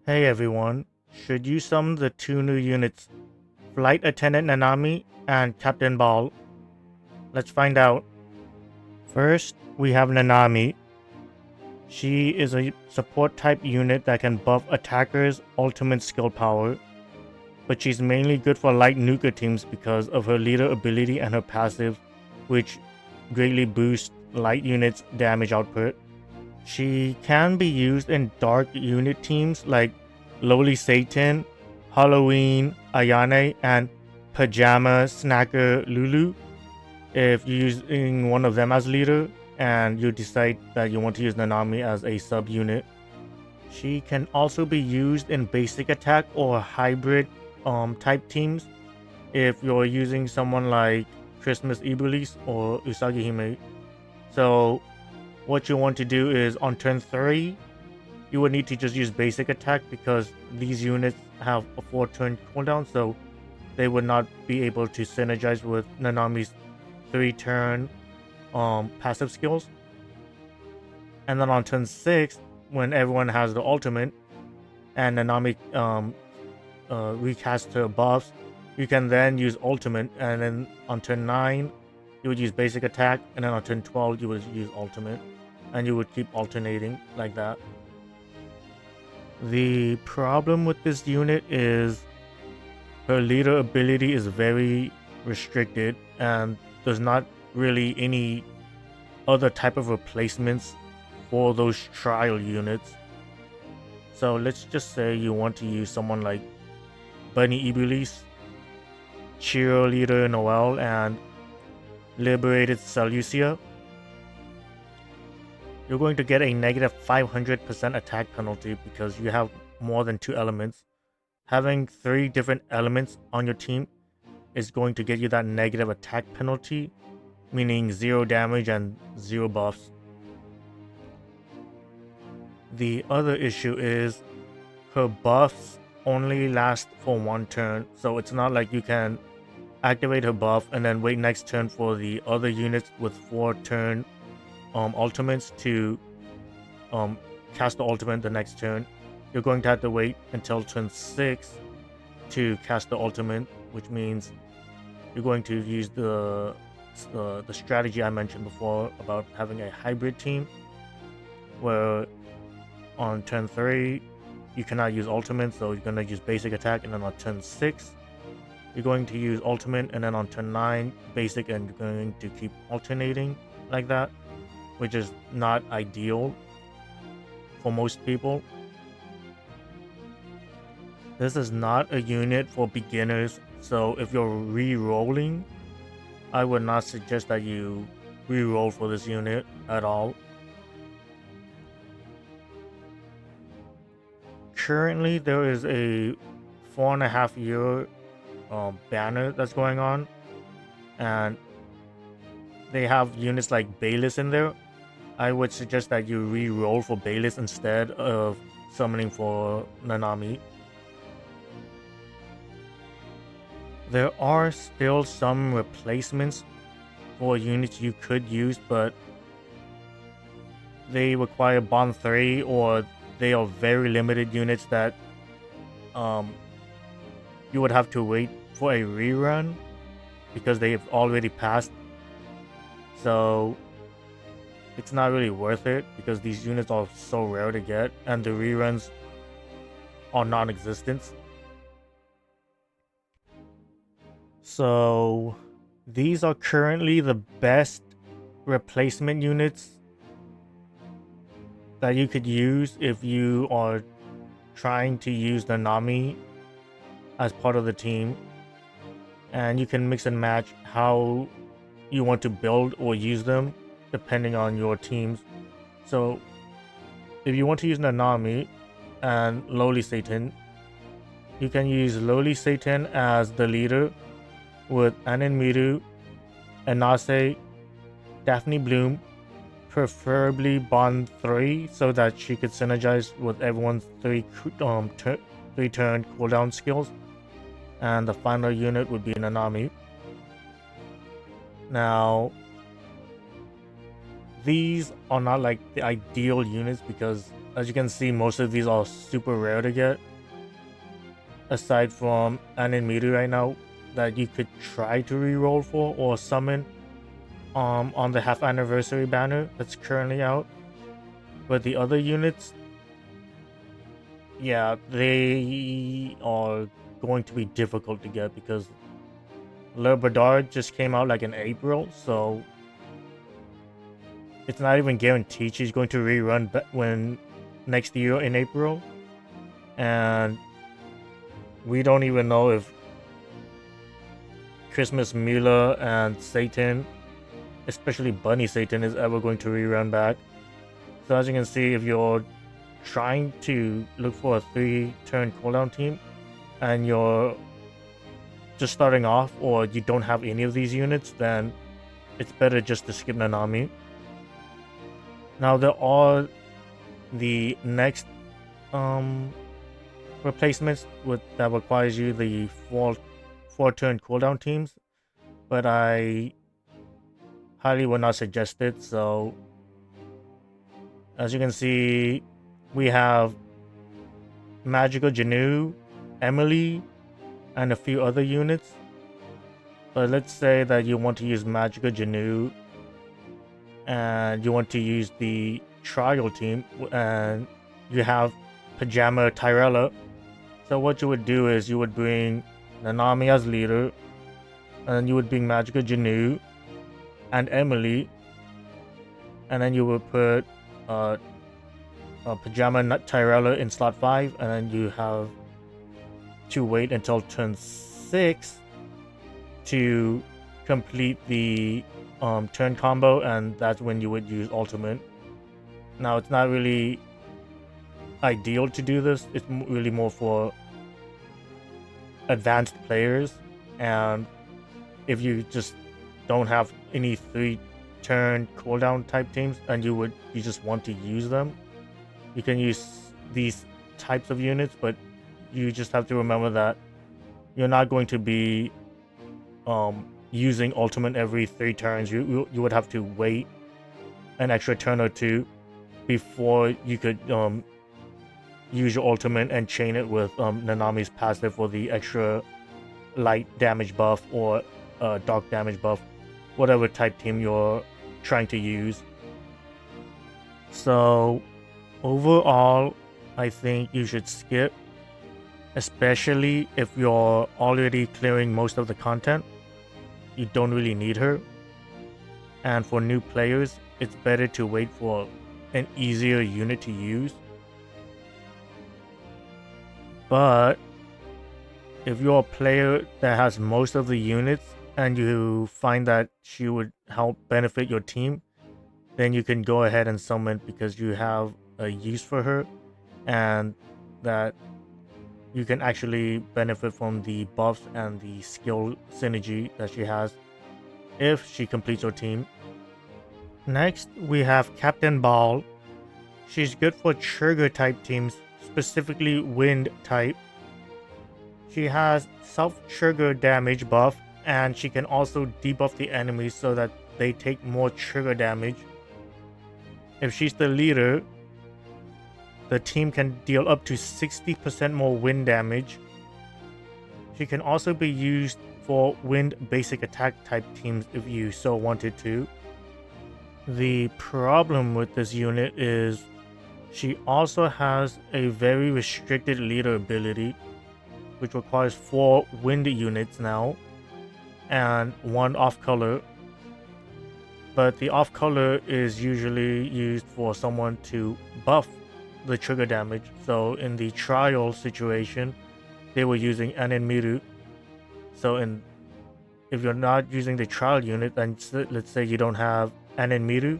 Hey everyone, should you summon the two new units, Flight Attendant Nanami and Captain Ba'al? Let's find out. First, we have Nanami. She is a support type unit that can buff attackers' ultimate skill power, but she's mainly good for light nuker teams because of her leader ability and her passive, which greatly boosts light units' damage output. She can be used in dark unit teams like Lowly Satan, Halloween, Ayane, and Pajama Snacker Lulu. If you're using one of them as leader and you decide that you want to use Nanami as a sub unit, she can also be used in basic attack or hybrid type teams if you're using someone like Christmas Iblis or Usagi Hime. So what you want to do is on turn 3, you would need to just use basic attack because these units have a 4-turn cooldown, so they would not be able to synergize with Nanami's 3-turn passive skills. And then on turn 6, when everyone has the ultimate and Nanami recasts her buffs, you can then use ultimate, and then on turn 9, you would use basic attack, and then on turn 12, you would use ultimate, and you would keep alternating like that. The problem with this unit is her leader ability is very restricted and there's not really any other type of replacements for those trial units. So let's just say you want to use someone like Bunny Iblis, Cheerleader Noel, and Liberated Seleucia. You're going to get a negative 500% attack penalty because you have more than 2 elements. Having 3 different elements on your team is going to get you that negative attack penalty, meaning 0 damage and 0 buffs. The other issue is her buffs only last for 1 turn, so it's not like you can activate her buff and then wait next turn for the other units with 4-turn ultimates to cast the ultimate the next turn. You're going to have to wait until turn 6 to cast the ultimate, which means you're going to use the strategy I mentioned before about having a hybrid team, where on turn 3 you cannot use ultimate, so you're going to use basic attack, and then on turn 6 you're going to use ultimate, and then on turn 9 basic, and you're going to keep alternating like that, which is not ideal for most people. This is not a unit for beginners, so if you're re-rolling, I would not suggest that you re-roll for this unit at all. Currently, there is a 4.5-year banner that's going on, and they have units like Bayless in there. I would suggest that you re-roll for Bayless instead of summoning for Nanami. There are still some replacements for units you could use, but they require Bond 3, or they are very limited units that you would have to wait for a rerun because they have already passed. So it's not really worth it because these units are so rare to get and the reruns are non-existent. So these are currently the best replacement units that you could use if you are trying to use the Nami as part of the team, and you can mix and match how you want to build or use them depending on your teams. So if you want to use Nanami and Lowly Satan, you can use Lowly Satan as the leader with Anin Miru, Anase, Daphne Bloom, preferably Bond 3 so that she could synergize with everyone's 3-turn cooldown skills, and the final unit would be Nanami. Now, these are not like the ideal units because As you can see, most of these are super rare to get. Aside from Animiru right now, that you could try to re-roll for or summon on the half anniversary banner that's currently out. But the other units, yeah, they are going to be difficult to get because Le Bedard just came out like in April, so it's not even guaranteed she's going to rerun when next year in April. And we don't even know if Christmas Mila and Satan, especially Bunny Satan, is ever going to rerun back. So as you can see, if you're trying to look for a 3-turn cooldown team and you're just starting off or you don't have any of these units, then it's better just to skip Nanami. Now there are the next replacements that requires you the 4-turn cooldown teams, but I highly would not suggest it. So as you can see, we have Magical Janu, Emily, and a few other units. But let's say that you want to use Magical Janu and you want to use the trial team and you have Pajama Tyrella. So what you would do is you would bring Nanami as leader, and you would bring Magical Janu and Emily, and then you would put Pajama Tyrella in slot 5, and then you have to wait until turn 6 to complete the turn combo, and that's when you would use ultimate. Now it's not really ideal to do this. It's really more for advanced players, and if you just don't have any 3-turn cooldown type teams and you just want to use them, you can use these types of units, but you just have to remember that you're not going to be using ultimate every 3 turns. You would have to wait an extra turn or 2 before you could use your ultimate and chain it with Nanami's passive for the extra light damage buff or dark damage buff, whatever type team you're trying to use. So overall, I think you should skip, especially if you're already clearing most of the content. You don't really need her. And for new players, it's better to wait for an easier unit to use. But if you're a player that has most of the units and you find that she would help benefit your team, then you can go ahead and summon because you have a use for her, and that you can actually benefit from the buffs and the skill synergy that she has if she completes your team. Next, we have Captain Ba'al. She's good for trigger type teams, specifically wind type. She has self-trigger damage buff, and she can also debuff the enemies so that they take more trigger damage. If she's the leader, the team can deal up to 60% more wind damage. She can also be used for wind basic attack type teams if you so wanted to. The problem with this unit is she also has a very restricted leader ability, which requires 4 wind units now and 1 off color. But the off color is usually used for someone to buff the trigger damage. So in the trial situation, they were using Animiru. So if you're not using the trial unit, and let's say you don't have Animiru,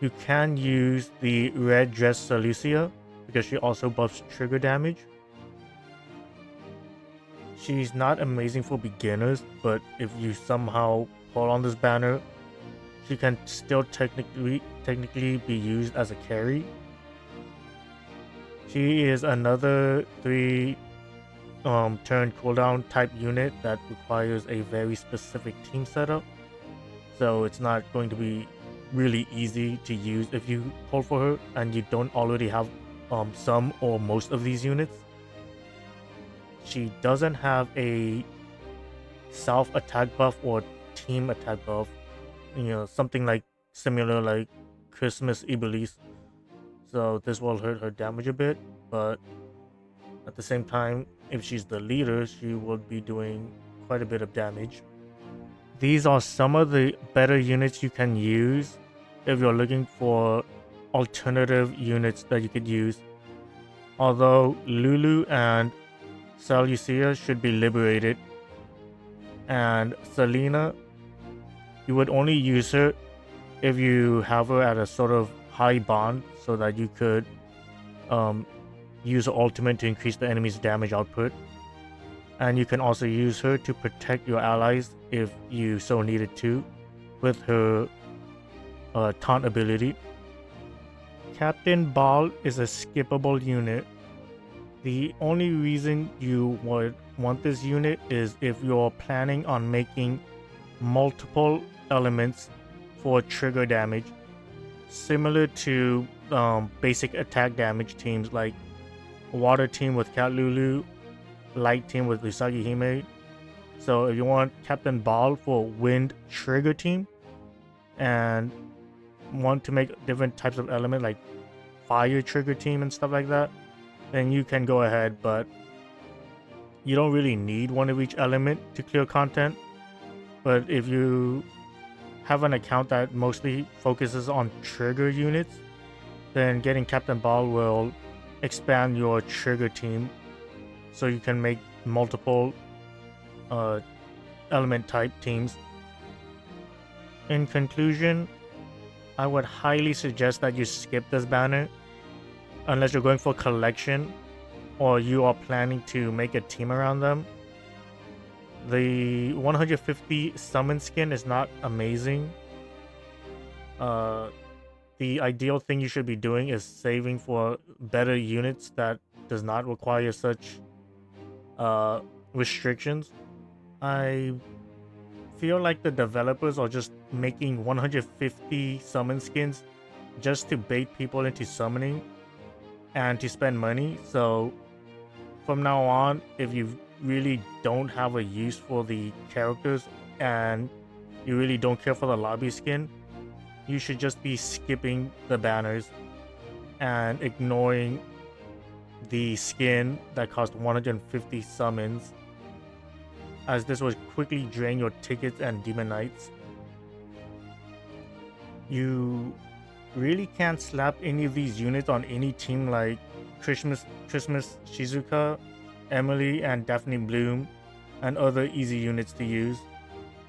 you can use the red dress Salucia because she also buffs trigger damage. She's not amazing for beginners, but if you somehow pull on this banner, she can still technically be used as a carry. She is another 3 turn cooldown type unit that requires a very specific team setup, so it's not going to be really easy to use if you pull for her and you don't already have some or most of these units. She doesn't have a self attack buff or team attack buff, something like similar like Christmas Iblis. So this will hurt her damage a bit, but at the same time, if she's the leader, she will be doing quite a bit of damage. These are some of the better units you can use if you're looking for alternative units that you could use. Although Lulu and Seleucia should be liberated, and Selena, you would only use her if you have her at a sort of high bond so that you could use her ultimate to increase the enemy's damage output. And you can also use her to protect your allies if you so needed to with her taunt ability. Captain Ba'al is a skippable unit. The only reason you would want this unit is if you're planning on making multiple elements for trigger damage, similar to basic attack damage teams like Water Team with Cat Lulu, Light Team with Usagi Hime. So if you want Captain Ba'al for Wind Trigger Team and want to make different types of element like Fire Trigger Team and stuff like that, then you can go ahead, but you don't really need one of each element to clear content. But if you have an account that mostly focuses on trigger units, then getting Captain Ba'al will expand your trigger team so you can make multiple element type teams. In conclusion, I would highly suggest that you skip this banner unless you're going for collection or you are planning to make a team around them. The 150 summon skin is not amazing. The ideal thing you should be doing is saving for better units that does not require such restrictions. I feel like the developers are just making 150 summon skins just to bait people into summoning and to spend money. So from now on, if you really don't have a use for the characters and you really don't care for the lobby skin, you should just be skipping the banners and ignoring the skin that cost 150 summons, as this would quickly drain your tickets and demon knights. You really can't slap any of these units on any team like Christmas Shizuka, Emily, and Daphne Bloom, and other easy units to use.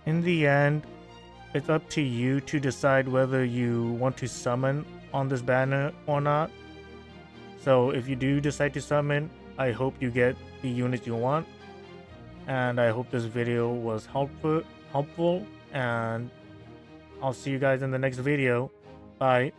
In the end, it's up to you to decide whether you want to summon on this banner or not. So if you do decide to summon, I hope you get the units you want, and I hope this video was helpful, and I'll see you guys in the next video. Bye.